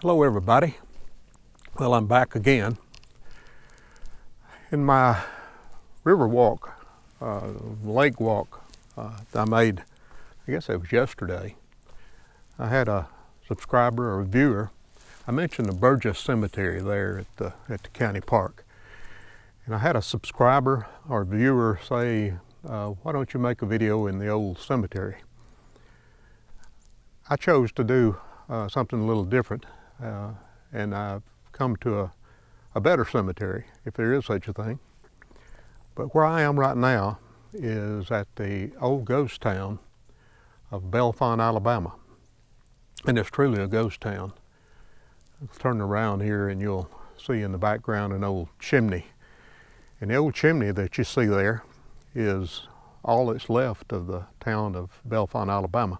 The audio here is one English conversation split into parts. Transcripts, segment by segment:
Hello everybody. Well, I'm back again. In my river walk, lake walk I made, I guess it was yesterday, I had a subscriber or a viewer. I mentioned the Burgess Cemetery there at the county park. And I had a subscriber or viewer say, why don't you make a video in the old cemetery? I chose to do something a little different, and I've come to a better cemetery, if there is such a thing. But where I am right now is at the old ghost town of Belfont, Alabama. And it's truly a ghost town. Let's turn around here and you'll see in the background an old chimney. And the old chimney that you see there is all that's left of the town of Belfont, Alabama.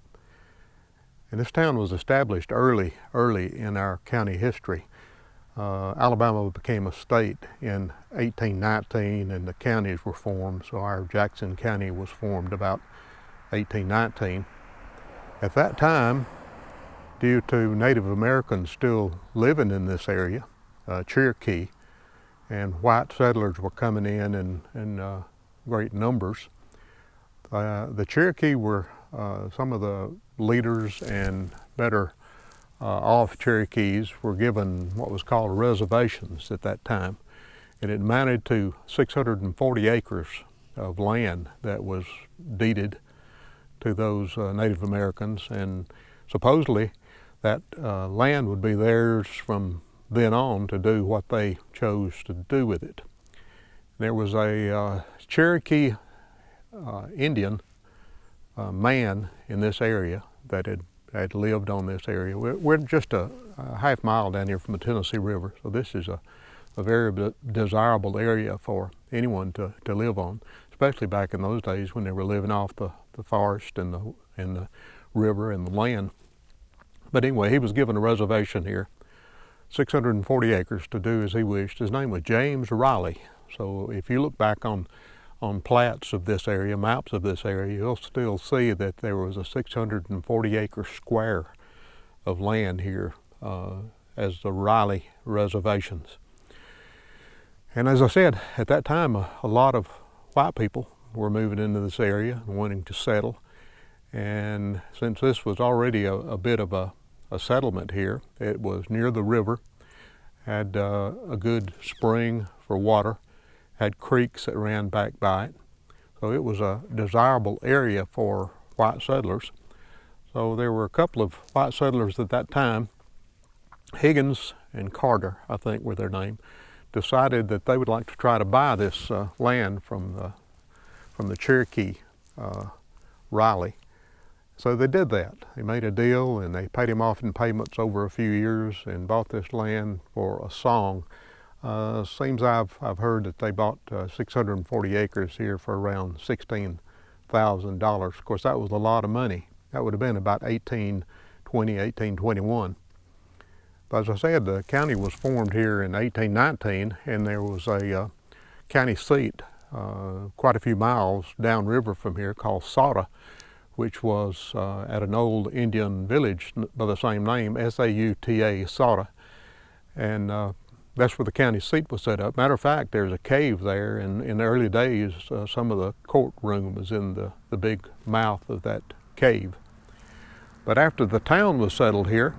And this town was established early in our county history. Alabama became a state in 1819 and the counties were formed, so our Jackson County was formed about 1819. At that time, due to Native Americans still living in this area, Cherokee, and white settlers were coming in great numbers, the Cherokee were some of the leaders and better off Cherokees were given what was called reservations at that time. And it amounted to 640 acres of land that was deeded to those Native Americans. And supposedly that land would be theirs from then on to do what they chose to do with it. There was a Cherokee Indian man in this area that had lived on this area. We're just a half mile down here from the Tennessee River, so this is a very desirable area for anyone to live on, especially back in those days when they were living off the forest and the river and the land. But anyway, he was given a reservation here, 640 acres to do as he wished. His name was James Riley. So if you look back on plats of this area, maps of this area, you'll still see that there was a 640 acre square of land here as the Riley reservations. And as I said, at that time a lot of white people were moving into this area and wanting to settle. And since this was already a bit of a settlement here, it was near the river, had a good spring for water, had creeks that ran back by it. So it was a desirable area for white settlers. So there were a couple of white settlers at that time, Higgins and Carter, I think were their name, decided that they would like to try to buy this land from the Cherokee Riley. So they did that. They made a deal and they paid him off in payments over a few years and bought this land for a song. Seems I've heard that they bought 640 acres here for around $16,000. Of course, that was a lot of money. That would have been about 1820, 1821. But as I said, the county was formed here in 1819, and there was a county seat quite a few miles downriver from here called Sauta, which was at an old Indian village by the same name, S-A-U-T-A, Sauta. And that's where the county seat was set up. Matter of fact, there's a cave there, and in the early days, some of the courtroom was in the big mouth of that cave. But after the town was settled here,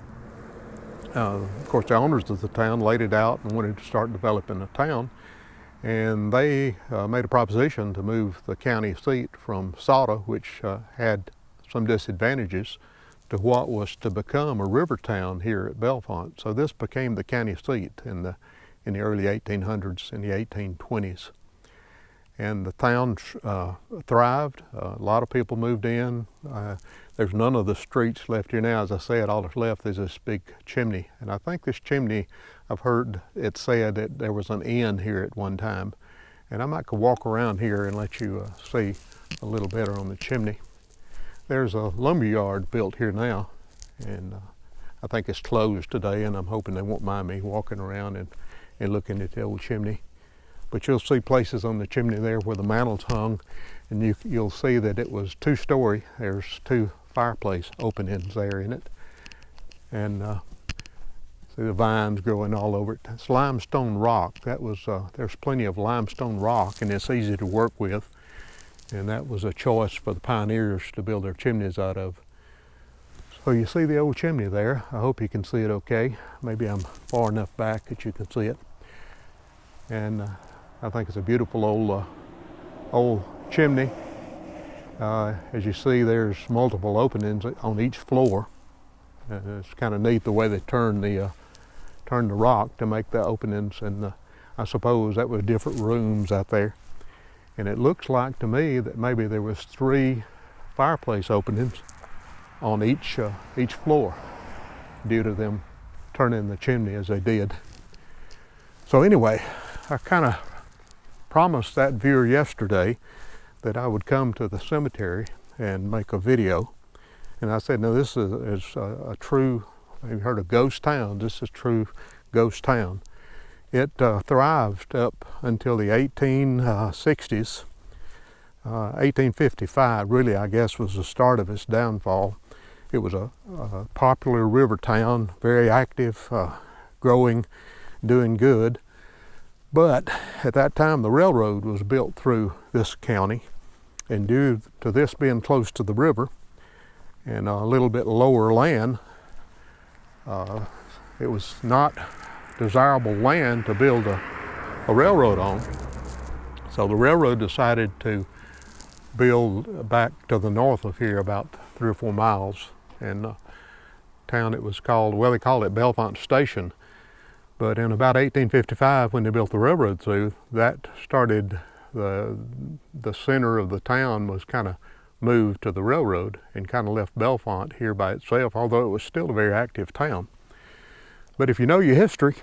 of course, the owners of the town laid it out and wanted to start developing the town, and they made a proposition to move the county seat from Sauta, which had some disadvantages, to what was to become a river town here at Belfont. So this became the county seat in the early 1800s, in the 1820s. And the town thrived. A lot of people moved in. There's none of the streets left here now. As I said, all that's left is this big chimney. And I think this chimney, I've heard it said that there was an inn here at one time. And I might go walk around here and let you see a little better on the chimney. There's a lumber yard built here now, and I think it's closed today, and I'm hoping they won't mind me walking around and looking at the old chimney. But you'll see places on the chimney there where the mantles hung, and you'll see that it was two-story. There's two fireplace openings there in it. And See the vines growing all over it. It's limestone rock. That was, there's plenty of limestone rock and it's easy to work with. And that was a choice for the pioneers to build their chimneys out of. So you see the old chimney there. I hope you can see it okay. Maybe I'm far enough back that you can see it. And I think it's a beautiful old chimney. As you see, there's multiple openings on each floor. It's kind of neat the way they turn the rock to make the openings, and I suppose that was different rooms out there. And it looks like to me that maybe there was 3 fireplace openings on each floor due to them turning the chimney as they did. So anyway, I kind of promised that viewer yesterday that I would come to the cemetery and make a video. And I said, no, this is a true, you've heard of ghost town, this is true ghost town. It thrived up until the 1860s. 1855 really, I guess, was the start of its downfall. It was a popular river town, very active, growing, doing good. But at that time, the railroad was built through this county, and due to this being close to the river and a little bit lower land, it was not desirable land to build a railroad on. So the railroad decided to build back to the north of here about 3 or 4 miles. And the town, it was called, well, they called it Bellefonte Station. But in about 1855, when they built the railroad through, that started the center of the town was kind of moved to the railroad and kind of left Bellefonte here by itself, although it was still a very active town. But if you know your history,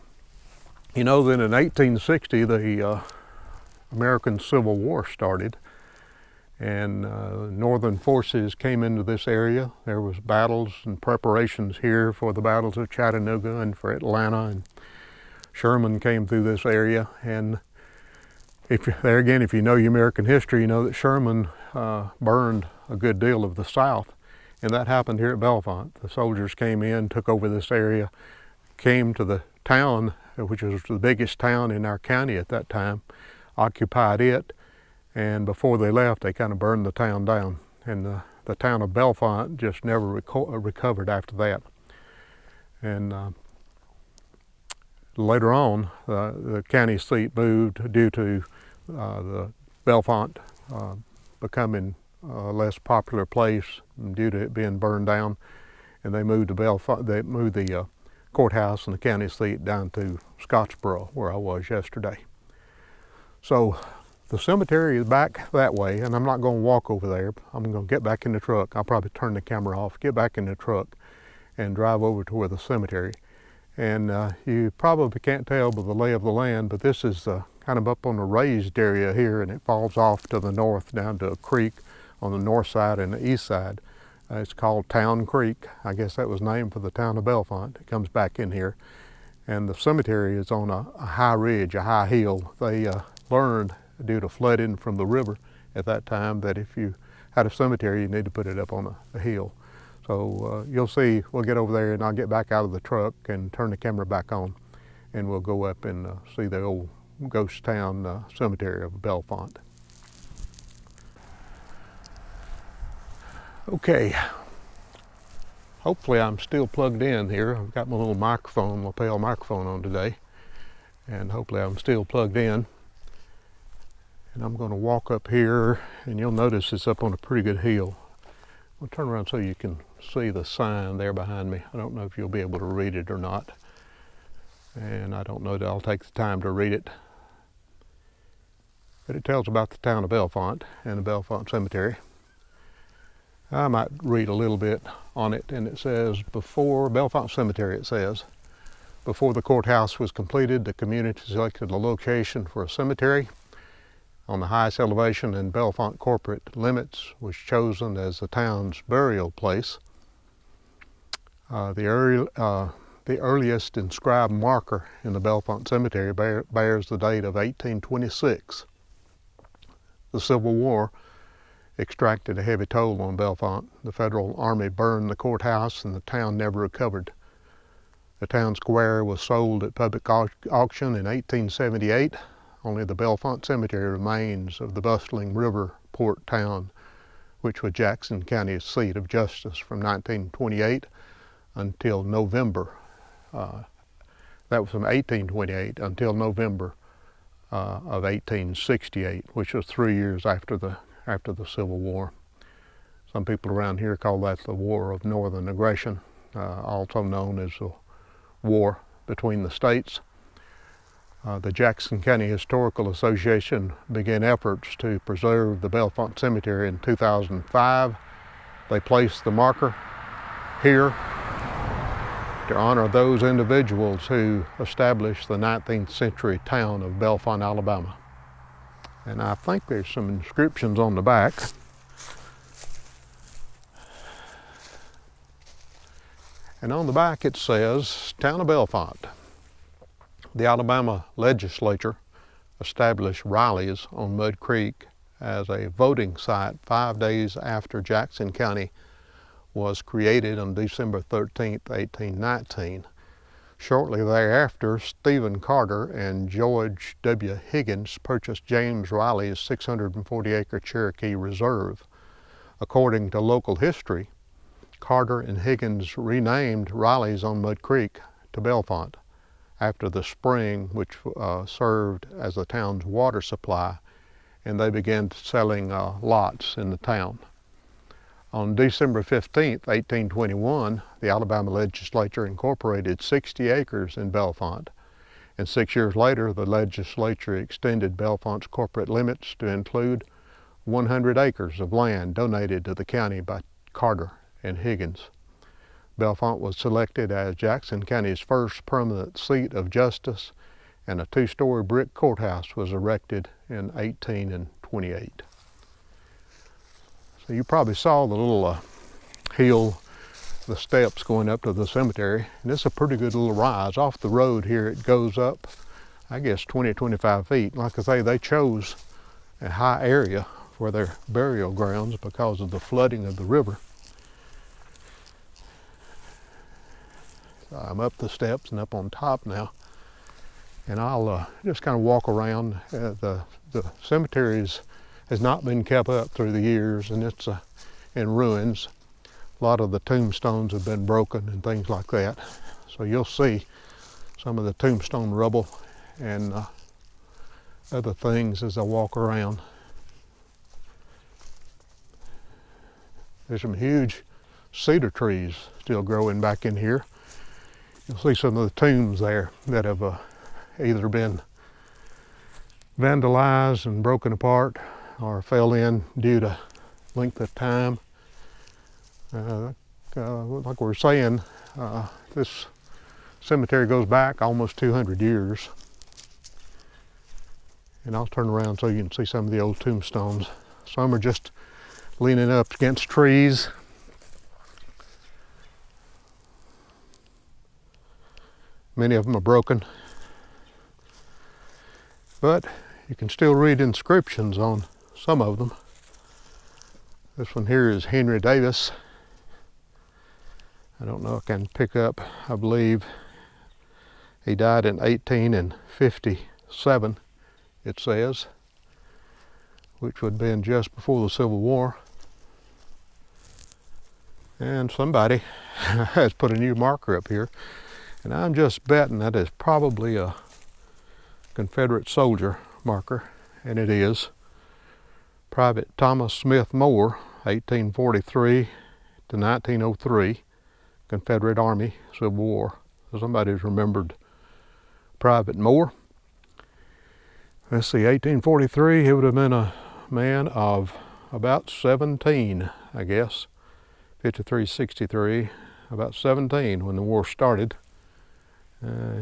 you know that in 1860 the American Civil War started, and Northern forces came into this area. There was battles and preparations here for the battles of Chattanooga and for Atlanta, and Sherman came through this area. And if you know your American history, you know that Sherman burned a good deal of the South, and that happened here at Bellefonte. The soldiers came in, took over this area, came to the town, which was the biggest town in our county at that time, occupied it, and before they left, they kind of burned the town down. And the town of Bellefonte just never recovered after that. And later on, the county seat moved due to the Bellefonte becoming a less popular place due to it being burned down, and they moved to Bellefonte. They moved the courthouse and the county seat down to Scottsboro, where I was yesterday. So the cemetery is back that way, and I'm not going to walk over there. I'm going to get back in the truck. I'll probably turn the camera off, get back in the truck, and drive over to where the cemetery. And you probably can't tell by the lay of the land, but this is kind of up on a raised area here, and it falls off to the north down to a creek on the north side and the east side. It's called Town Creek. I guess that was named for the town of Bellefonte. It comes back in here. And the cemetery is on a high ridge, a high hill. They learned due to flooding from the river at that time that if you had a cemetery, you need to put it up on a hill. So you'll see, we'll get over there and I'll get back out of the truck and turn the camera back on, and we'll go up and see the old ghost town cemetery of Bellefonte. Okay, hopefully I'm still plugged in here. I've got my little microphone, lapel microphone on today, and hopefully I'm still plugged in. And I'm going to walk up here, and you'll notice it's up on a pretty good hill. I'll turn around so you can see the sign there behind me. I don't know if you'll be able to read it or not, and I don't know that I'll take the time to read it. But it tells about the town of Bellefonte and the Bellefonte Cemetery. I might read a little bit on it, and it says, before Bellefonte Cemetery, it says, before the courthouse was completed, the community selected a location for a cemetery. On the highest elevation in Bellefonte corporate limits was chosen as the town's burial place. The earliest inscribed marker in the Bellefonte Cemetery bears the date of 1826. The Civil War extracted a heavy toll on Bellefonte. The Federal Army burned the courthouse and the town never recovered The town square was sold at public auction in 1878. Only the Bellefonte Cemetery remains of the bustling river port town, which was Jackson County's seat of justice from 1928 until November. That was from 1828 until November of 1868, which was 3 years after the Civil War. Some people around here call that the War of Northern Aggression, also known as the War between the states. The Jackson County Historical Association began efforts to preserve the Bellefonte Cemetery in 2005. They placed the marker here to honor those individuals who established the 19th century town of Belfont, Alabama. And I think there's some inscriptions on the back. And on the back it says, Town of Belfont. The Alabama legislature established Riley's on Mud Creek as a voting site 5 days after Jackson County was created on December 13, 1819. Shortly thereafter, Stephen Carter and George W. Higgins purchased James Riley's 640-acre Cherokee Reserve. According to local history, Carter and Higgins renamed Riley's on Mud Creek to Belfont after the spring which served as the town's water supply, and they began selling lots in the town. On December 15, 1821, the Alabama legislature incorporated 60 acres in Belfont, and 6 years later the legislature extended Belfont's corporate limits to include 100 acres of land donated to the county by Carter and Higgins. Belfont was selected as Jackson County's first permanent seat of justice, and a 2-story brick courthouse was erected in 1828. So you probably saw the little hill, the steps going up to the cemetery, and it's a pretty good little rise. Off the road here it goes up, I guess 20-25 feet. Like I say, they chose a high area for their burial grounds because of the flooding of the river. I'm up the steps and up on top now, and I'll just kind of walk around. The cemetery has not been kept up through the years, and it's in ruins. A lot of the tombstones have been broken and things like that. So you'll see some of the tombstone rubble and other things as I walk around. There's some huge cedar trees still growing back in here. You'll see some of the tombs there that have either been vandalized and broken apart or fell in due to length of time. Like we were saying, this cemetery goes back almost 200 years. And I'll turn around so you can see some of the old tombstones. Some are just leaning up against trees. Many of them are broken, but you can still read inscriptions on some of them. This one here is Henry Davis. I don't know if I can pick up, I believe he died in 1857, it says, which would have been just before the Civil War. And somebody has put a new marker up here. And I'm just betting that is probably a Confederate soldier marker, and it is. Private Thomas Smith Moore, 1843 to 1903, Confederate Army, Civil War. So somebody's remembered Private Moore. Let's see, 1843, he would have been a man of about 17, I guess. 53, 63, about 17 when the war started.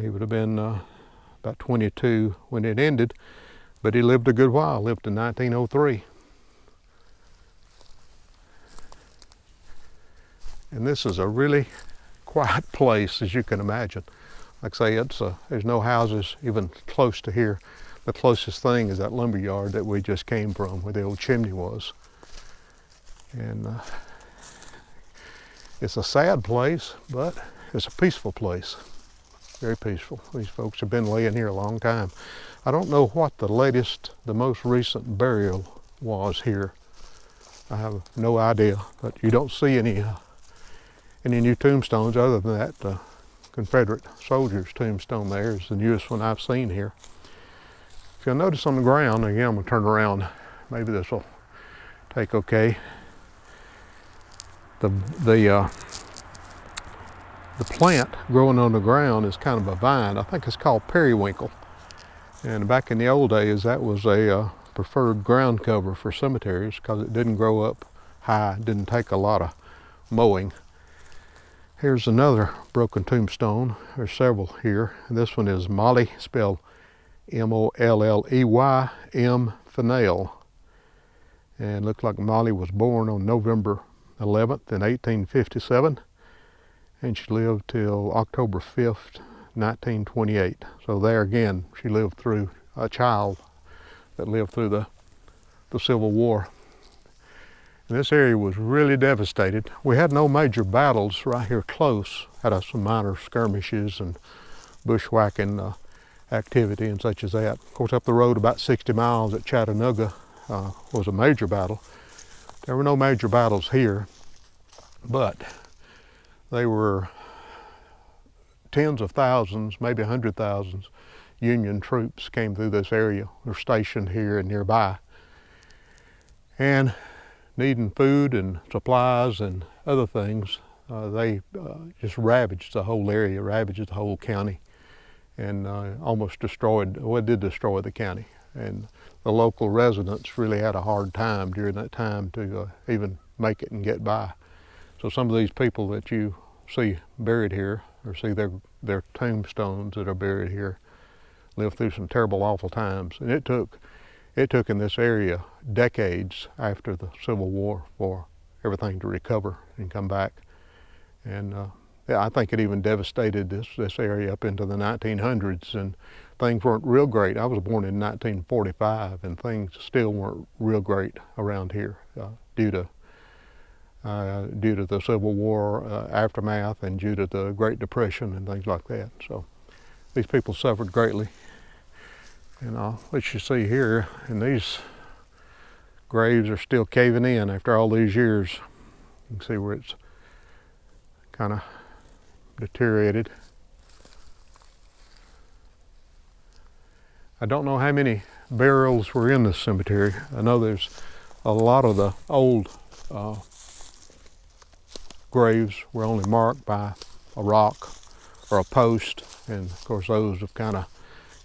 He would have been about 22 when it ended, but he lived a good while, lived to 1903. And this is a really quiet place, as you can imagine. Like I say, there's no houses even close to here. The closest thing is that lumber yard that we just came from, where the old chimney was. And it's a sad place, but it's a peaceful place. very peaceful. These folks have been laying here a long time. I don't know what the most recent burial was here. I have no idea, but you don't see any new tombstones other than that Confederate soldier's tombstone there is the newest one I've seen here. If you'll notice on the ground, again, I'm going to turn around. Maybe this will take okay. The plant growing on the ground is kind of a vine. I think it's called periwinkle. And back in the old days, that was a preferred ground cover for cemeteries because it didn't grow up high, didn't take a lot of mowing. Here's another broken tombstone. There's several here. This one is Molly, spelled M-O-L-L-E-Y, M. Fennell. And looks like Molly was born on November 11th in 1857. And she lived till October 5th, 1928. So there again, she lived through a child that lived through the Civil War. And this area was really devastated. We had no major battles right here close. Had some minor skirmishes and bushwhacking activity and such as that. Of course, up the road about 60 miles at Chattanooga was a major battle. There were no major battles here, but they were tens of thousands, maybe 100,000 Union troops came through this area. They're stationed here and nearby. And needing food and supplies and other things, they just ravaged the whole area, ravaged the whole county, and almost destroyed, well, it did destroy the county. And the local residents really had a hard time during that time to even make it and get by. So some of these people that you see buried here, or see their tombstones that are buried here, lived through some terrible, awful times. And it took in this area decades after the Civil War for everything to recover and come back. And I think it even devastated this area up into the 1900s, and things weren't real great. I was born in 1945, and things still weren't real great around here due to the Civil War aftermath and due to the Great Depression and things like that. So these people suffered greatly. And what you see here, and these graves are still caving in after all these years. You can see where it's kind of deteriorated. I don't know how many burials were in this cemetery. I know there's a lot of the old graves were only marked by a rock or a post, and of course those have kind of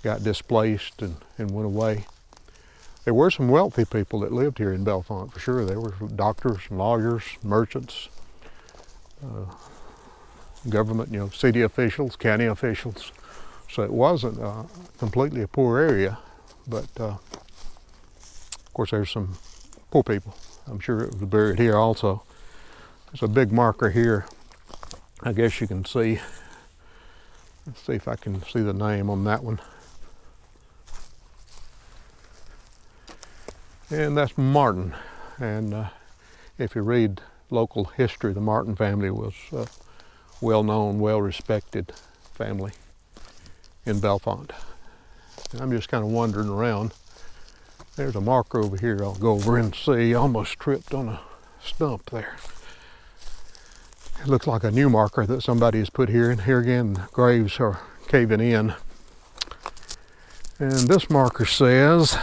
got displaced and went away. There were some wealthy people that lived here in Bellefonte for sure. There were doctors, lawyers, merchants, government, city officials, county officials. So it wasn't completely a poor area, but of course there's some poor people. I'm sure it was buried here also. There's a big marker here. I guess you can see. Let's see if I can see the name on that one. And that's Martin. And if you read local history, the Martin family was a well-known, well-respected family in Bellefonte. And I'm just kind of wandering around. There's a marker over here I'll go over and see. Almost tripped on a stump there. It looks like a new marker that somebody has put here, and here again the graves are caving in. And this marker says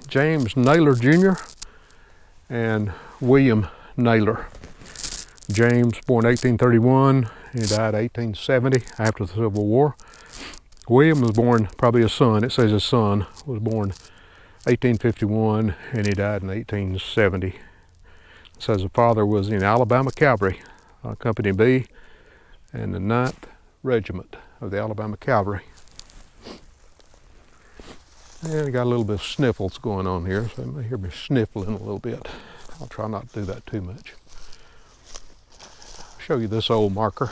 James Naylor Jr. and William Naylor. James, born 1831, he died 1870 after the Civil War. William was born, probably his son, it says his son was born 1851 and he died in 1870. It says the father was in Alabama Cavalry, Company B, and the 9th Regiment of the Alabama Cavalry. And I got a little bit of sniffles going on here, so you may hear me sniffling a little bit. I'll try not to do that too much. I'll show you this old marker.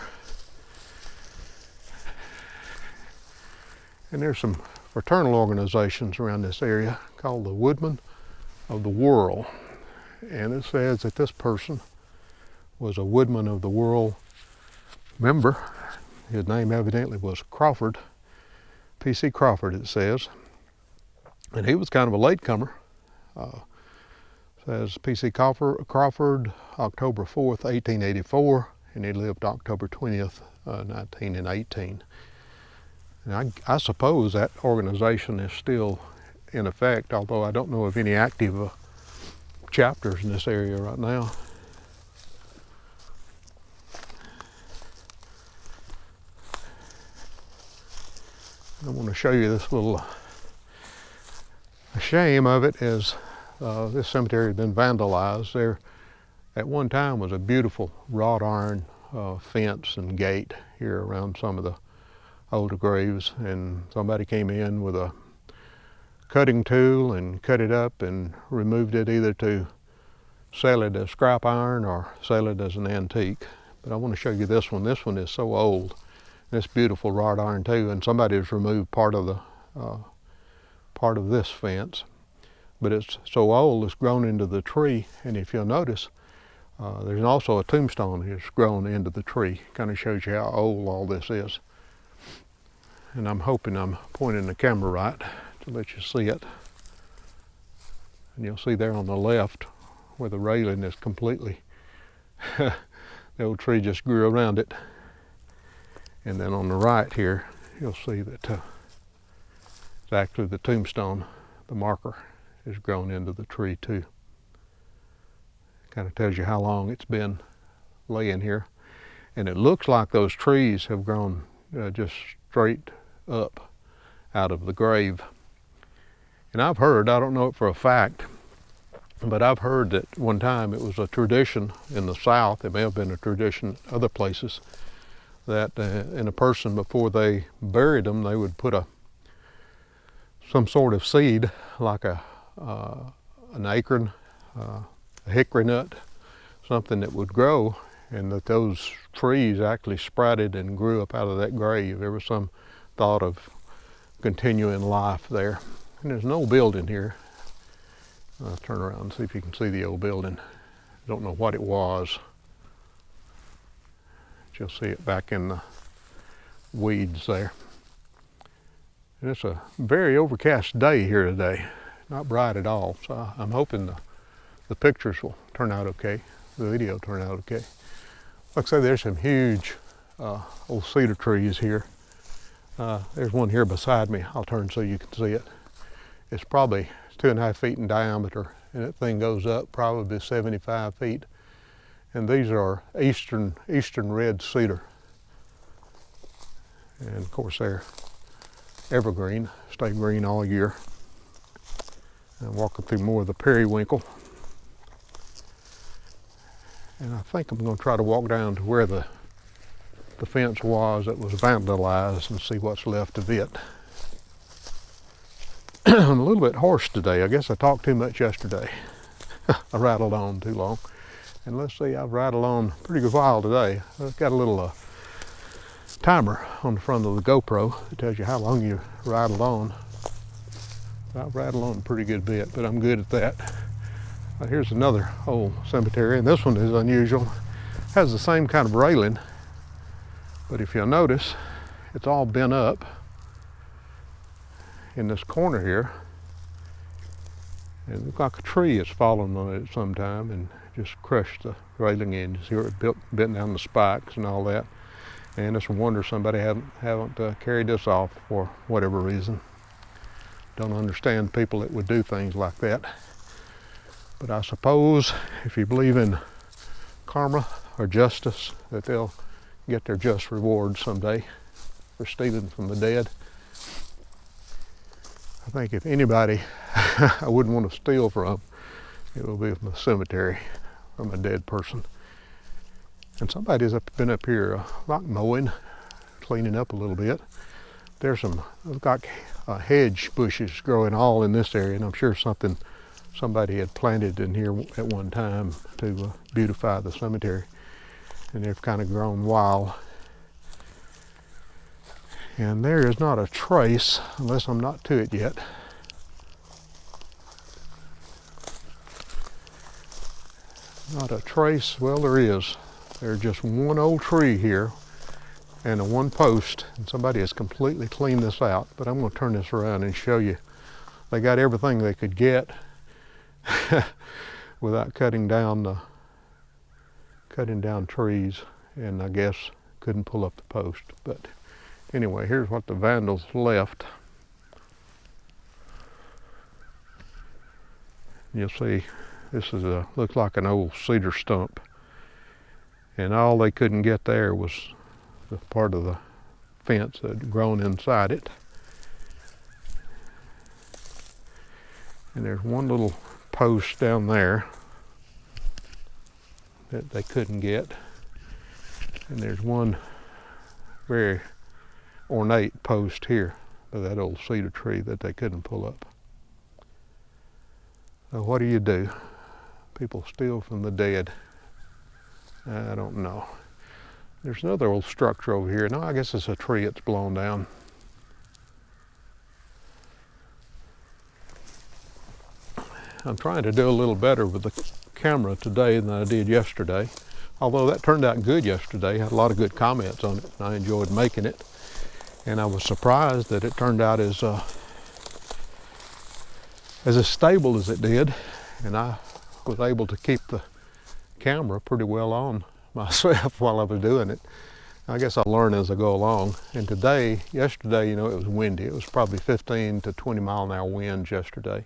And there's some fraternal organizations around this area called the Woodmen of the World. And it says that this person was a Woodman of the World member, His name evidently was Crawford, P.C. Crawford it says. And he was kind of a latecomer. Says P.C. Crawford, October 4th, 1884, and he lived October 20th, 1918. And I suppose that organization is still in effect, although I don't know of any active chapters in this area right now. I want to show you this little, a shame of it is this cemetery had been vandalized. There at one time was a beautiful wrought iron fence and gate here around some of the older graves, and somebody came in with a cutting tool and cut it up and removed it either to sell it as scrap iron or sell it as an antique. But I want to show you this one. This one is so old. It's beautiful wrought iron too, and somebody has removed part of this fence. But it's so old it's grown into the tree, and if you'll notice, there's also a tombstone that's grown into the tree. Kind of shows you how old all this is. And I'm hoping I'm pointing the camera right to let you see it. And you'll see there on the left where the railing is completely, the old tree just grew around it. And then on the right here, you'll see that it's actually the tombstone, the marker, is grown into the tree too. Kind of tells you how long it's been laying here. And it looks like those trees have grown just straight up out of the grave. And I've heard, I don't know it for a fact, but I've heard that one time it was a tradition in the South, it may have been a tradition other places, that in a person before they buried them, they would put some sort of seed, like an acorn, a hickory nut, something that would grow, and that those trees actually sprouted and grew up out of that grave. There was some thought of continuing life there. And there's an old building here. I'll turn around and see if you can see the old building. I don't know what it was. You'll see it back in the weeds there. And it's a very overcast day here today. Not bright at all. So I'm hoping the pictures will turn out okay. The video will turn out okay. Like I say, there's some huge old cedar trees here. There's one here beside me. I'll turn so you can see it. It's probably 2.5 feet in diameter, and that thing goes up probably 75 feet. And these are eastern red cedar. And of course they're evergreen, stay green all year. And walking through more of the periwinkle. And I think I'm going to try to walk down to where the fence was that was vandalized and see what's left of it. I'm a little bit hoarse today. I guess I talked too much yesterday. I rattled on too long. And let's see, I've rattled on a pretty good while today. I've got a little timer on the front of the GoPro that tells you how long you rattled on. I've rattled on a pretty good bit, but I'm good at that. Here's another old cemetery, and this one is unusual. It has the same kind of railing, but if you'll notice, it's all bent up in this corner here. And it looks like a tree has fallen on it at some time and just crushed the railing in. You see where it bent down the spikes and all that. And it's a wonder somebody haven't carried this off for whatever reason. Don't understand people that would do things like that. But I suppose if you believe in karma or justice, that they'll get their just reward someday for stealing from the dead. I think if anybody I wouldn't want to steal from, it will be from a cemetery, from a dead person. And somebody's been up here like mowing, cleaning up a little bit. There's some, I've got hedge bushes growing all in this area, and I'm sure somebody had planted in here at one time to beautify the cemetery. And they've kind of grown wild. And there is not a trace, unless I'm not to it yet. Not a trace, well there is. There's just one old tree here, and a one post, and somebody has completely cleaned this out, but I'm going to turn this around and show you. They got everything they could get without cutting down trees, and I guess couldn't pull up the post. But anyway, here's what the vandals left. You'll see this is looks like an old cedar stump, and all they couldn't get there was the part of the fence that had grown inside it. And there's one little post down there that they couldn't get, and there's one very ornate post here by that old cedar tree that they couldn't pull up. So what do? People steal from the dead. I don't know. There's another old structure over here. No, I guess it's a tree that's blown down. I'm trying to do a little better with the camera today than I did yesterday. Although that turned out good yesterday. I had a lot of good comments on it, and I enjoyed making it. And I was surprised that it turned out as stable as it did. And I was able to keep the camera pretty well on myself while I was doing it. I guess I'll learn as I go along. And yesterday, you know, it was windy. It was probably 15 to 20 mile an hour winds yesterday.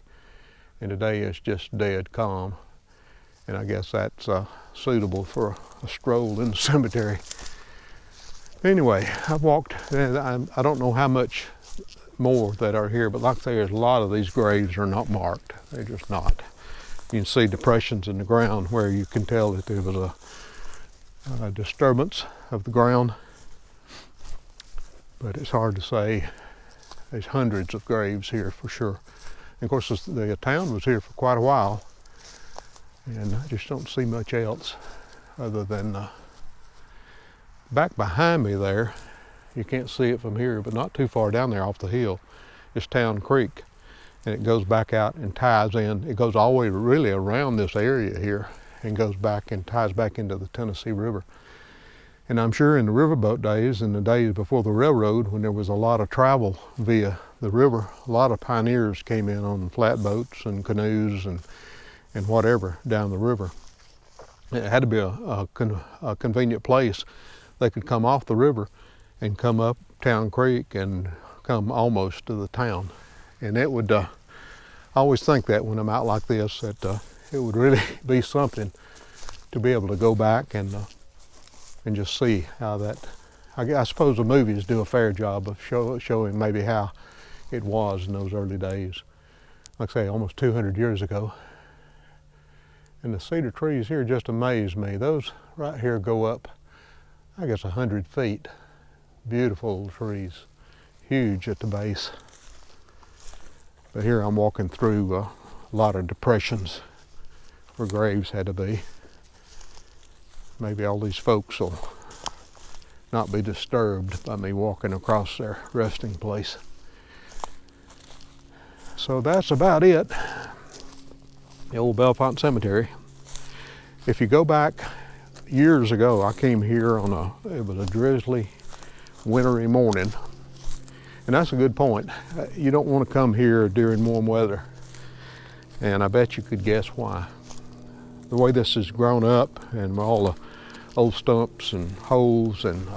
And today it's just dead calm. And I guess that's suitable for a stroll in the cemetery. Anyway, I've walked, and I don't know how much more that are here, but like I say, there's a lot of these graves are not marked. They're just not. You can see depressions in the ground where you can tell that there was a disturbance of the ground, but it's hard to say. There's hundreds of graves here for sure. And of course, the town was here for quite a while, and I just don't see much else other than back behind me there. You can't see it from here, but not too far down there off the hill is Town Creek, and it goes back out and ties in. It goes all the way really around this area here and goes back and ties back into the Tennessee River. And I'm sure in the riverboat days, in the days before the railroad, when there was a lot of travel via the river, a lot of pioneers came in on flatboats and canoes and whatever down the river. It had to be a convenient place. They could come off the river and come up Town Creek and come almost to the town. And it would, I always think that when I'm out like this, that it would really be something to be able to go back and just see how that, I suppose the movies do a fair job of showing maybe how it was in those early days. Like I say, almost 200 years ago. And the cedar trees here just amaze me. Those right here go up, I guess 100 feet. Beautiful trees, huge at the base. But here I'm walking through a lot of depressions where graves had to be. Maybe all these folks will not be disturbed by me walking across their resting place. So that's about it. The old Bellefonte Cemetery. If you go back years ago, I came here on it was a drizzly, wintry morning. And that's a good point. You don't want to come here during warm weather. And I bet you could guess why. The way this has grown up and all the old stumps and holes and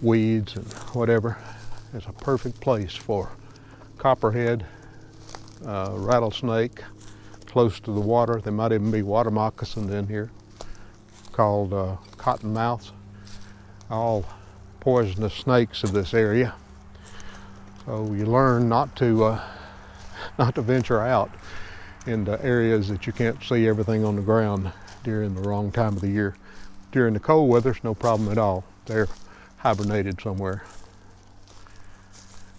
weeds and whatever, it's a perfect place for copperhead, rattlesnake, close to the water. There might even be water moccasins in here called cottonmouths, all poisonous snakes of this area. So you learn not to venture out into areas that you can't see everything on the ground during the wrong time of the year. During the cold weather, it's no problem at all. They're hibernated somewhere.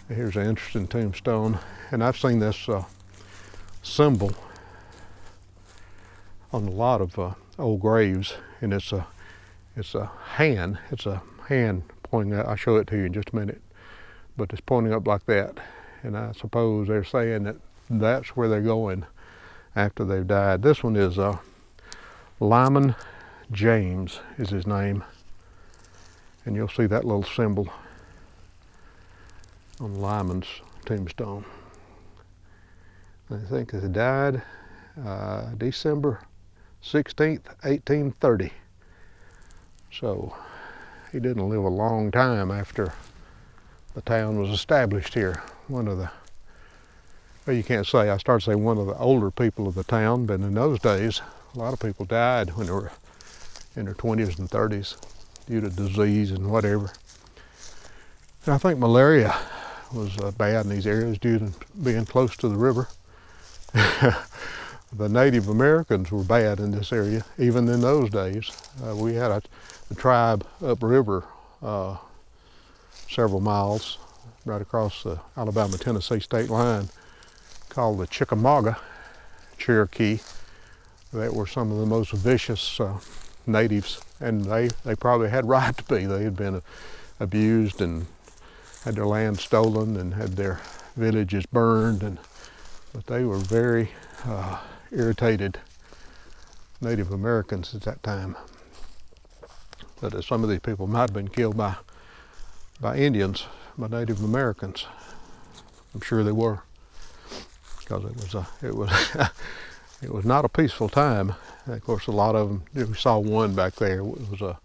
Here's an interesting tombstone, and I've seen this symbol on a lot of old graves, and it's a hand. It's a hand pointing out. I'll show it to you in just a minute, but it's pointing up like that, and I suppose they're saying that that's where they're going after they've died. This one is Lyman James is his name, And you'll see that little symbol on Lyman's tombstone. I think he died December 16th, 1830. So he didn't live a long time after the town was established here. One of the, well, you can't say, I started to say one of the older people of the town, but in those days, a lot of people died when they were in their 20s and 30s due to disease and whatever. And I think malaria was bad in these areas due to being close to the river. The Native Americans were bad in this area, even in those days. We had a tribe upriver several miles right across the Alabama-Tennessee state line called the Chickamauga Cherokee. That were some of the most vicious natives, and they probably had right to be. They had been abused and had their land stolen and had their villages burned, but they were very irritated Native Americans at that time. But some of these people might have been killed by Indians, by Native Americans. I'm sure they were, because it was not a peaceful time. And of course, a lot of them, we saw one back there, it was a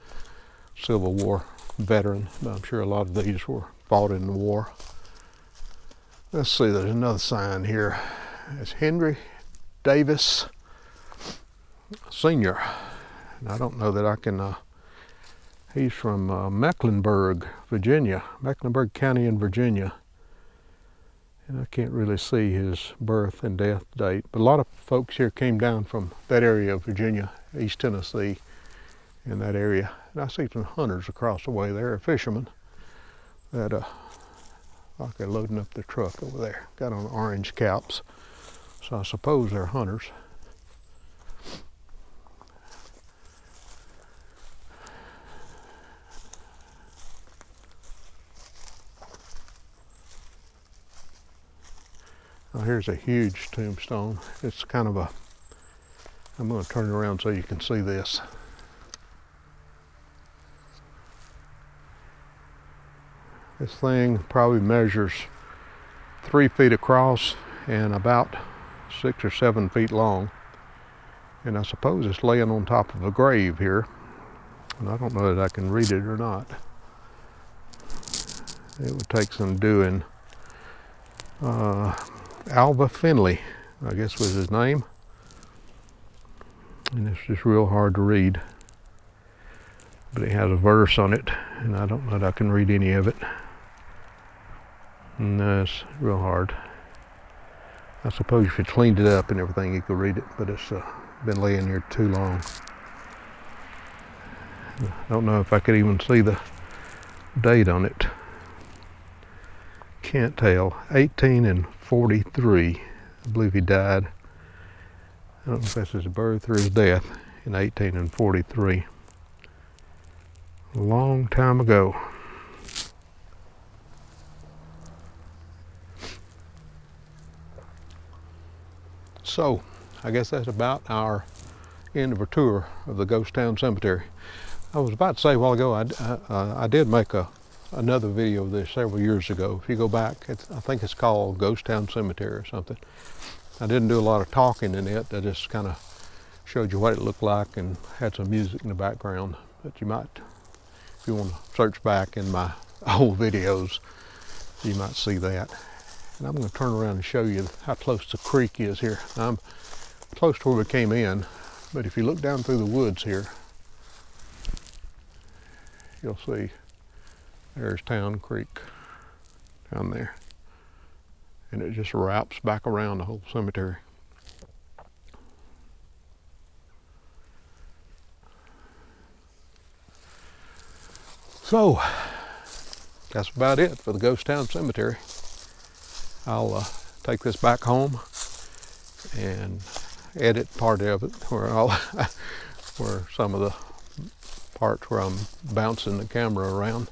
Civil War veteran, but I'm sure a lot of these were fought in the war. Let's see, there's another sign here. It's Henry Davis Sr. And I don't know that I can, he's from Mecklenburg, Virginia, Mecklenburg County in Virginia. And I can't really see his birth and death date, but a lot of folks here came down from that area of Virginia, East Tennessee, in that area. And I see some hunters across the way there, fishermen, that like they're loading up their truck over there. Got on orange caps, so I suppose they're hunters. Oh, here's a huge tombstone. It's kind of I'm going to turn it around so you can see this. This thing probably measures 3 feet across and about 6 or 7 feet long. And I suppose it's laying on top of a grave here. And I don't know that I can read it or not. It would take some doing. Alva Finley, I guess was his name. And it's just real hard to read. But it has a verse on it, and I don't know that I can read any of it. No, it's real hard. I suppose if you cleaned it up and everything, you could read it, but it's been laying here too long. I don't know if I could even see the date on it. Can't tell. 1843, I believe he died. I don't know if that's his birth or his death in 1843. A long time ago. So, I guess that's about our end of our tour of the Ghost Town Cemetery. I was about to say a while ago, I did make another video of this several years ago. If you go back, I think it's called Ghost Town Cemetery or something. I didn't do a lot of talking in it. I just kind of showed you what it looked like and had some music in the background. But you might, if you want to search back in my old videos, you might see that. And I'm going to turn around and show you how close the creek is here. I'm close to where we came in, but if you look down through the woods here, you'll see there's Town Creek down there. And it just wraps back around the whole cemetery. So, that's about it for the Ghost Town Cemetery. I'll take this back home and edit part of it where where some of the parts where I'm bouncing the camera around,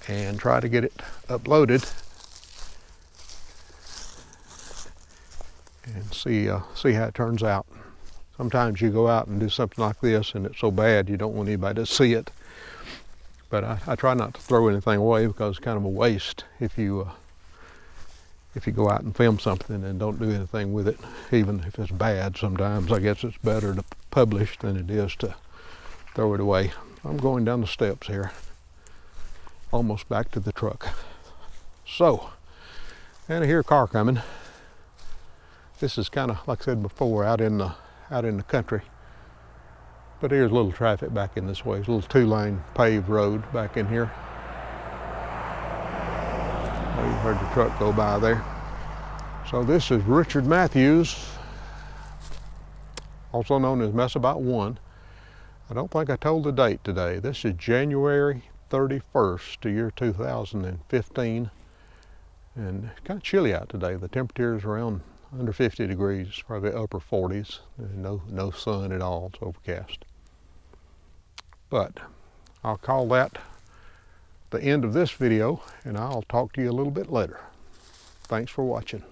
and try to get it uploaded and see how it turns out. Sometimes you go out and do something like this and it's so bad you don't want anybody to see it. But I try not to throw anything away because it's kind of a waste if you go out and film something and don't do anything with it, even if it's bad. Sometimes I guess it's better to publish than it is to throw it away. I'm going down the steps here, almost back to the truck. So, and I hear a car coming. This is kind of, like I said before, out in the country. But here's a little traffic back in this way. It's a little 2-lane paved road back in here. Oh, you heard the truck go by there. So this is Richard Matthews, also known as Mess About One. I don't think I told the date today. This is January 31st, the year 2015. And it's kind of chilly out today. The temperature is around under 50 degrees, probably upper 40s. No sun at all, it's overcast. But I'll call that the end of this video, and I'll talk to you a little bit later. Thanks for watching.